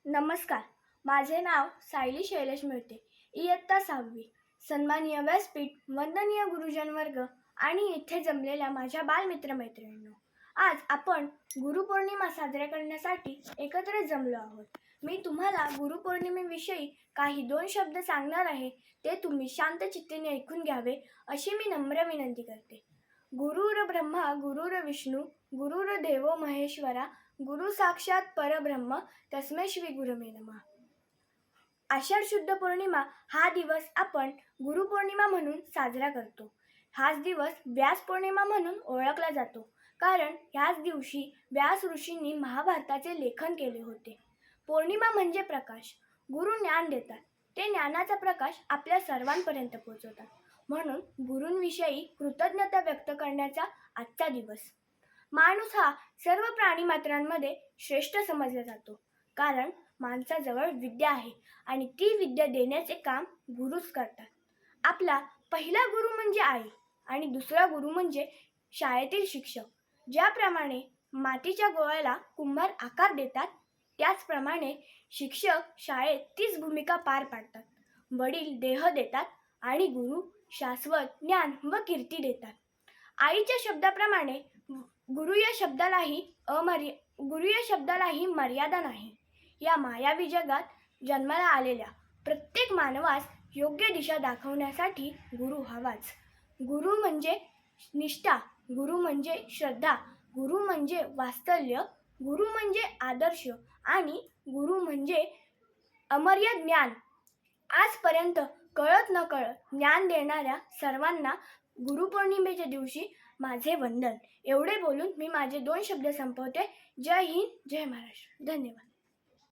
नमस्कार. माझे नाव सायली शैलेश मिळते. इयत्ता 6वी. सन्माननीय व्यासपीठ, वंदनीय गुरुजन वर्ग आणि इथे जमलेल्या माझ्या बालमित्र-मैत्रिणींनो, आज आपण गुरुपौर्णिमा साजरा करण्यासाठी एकत्र जमलो आहोत. मी तुम्हाला गुरुपौर्णिमेविषयी काही 2 शब्द सांगणार आहे. ते तुम्ही शांत चित्ताने ऐकून घ्यावे अशी मी नम्र विनंती करते. गुरुर ब्रह्मा गुरुर विष्णू गुरुर देवो महेश्वरा गुरु साक्षात परब्रह्म तस्मै श्री गुरवे नमः. आषाढ शुद्ध पौर्णिमा हा दिवस आपण गुरुपौर्णिमा म्हणून साजरा करतो. हाच दिवस व्यास पौर्णिमा म्हणून ओळखला जातो, कारण ह्याच दिवशी व्यास ऋषींनी महाभारताचे लेखन केले होते. पौर्णिमा म्हणजे प्रकाश. गुरु ज्ञान देतात, ते ज्ञानाचा प्रकाश आपल्या सर्वांपर्यंत पोहोचवतात. म्हणून गुरूंविषयी कृतज्ञता व्यक्त करण्याचा आजचा दिवस. माणूस हा सर्व प्राणीमात्रांमध्ये श्रेष्ठ समजला जातो, कारण माणसाजवळ विद्या आहे आणि ती विद्या देण्याचे काम गुरुच करतात. आपला पहिला गुरु म्हणजे आई आणि दुसरा गुरु म्हणजे शाळेतील शिक्षक. ज्याप्रमाणे मातीच्या गोळ्याला कुंभार आकार देतात, त्याचप्रमाणे शिक्षक शाळेत तीच भूमिका पार पाडतात. वडील देह देतात आणि गुरु शाश्वत ज्ञान व कीर्ती देतात. आईच्या शब्दाप्रमाणे गुरु या शब्दालाही मर्यादा नाही. या मायावी जगात जन्माला आलेल्या प्रत्येक मानवास योग्य दिशा दाखवण्यासाठी गुरु हवाच. गुरु म्हणजे निष्ठा, गुरु म्हणजे श्रद्धा, गुरु म्हणजे वात्सल्य, गुरु म्हणजे आदर्श आणि गुरु म्हणजे अमर्याद ज्ञान. आजपर्यंत कळत न कळत ज्ञान देणाऱ्या सर्वांना गुरुपौर्णिमेच्या दिवशी माझे वंदन. एवढे बोलून मी माझे 2 शब्द संपवते. जय हिंद, जय महाराष्ट्र. धन्यवाद.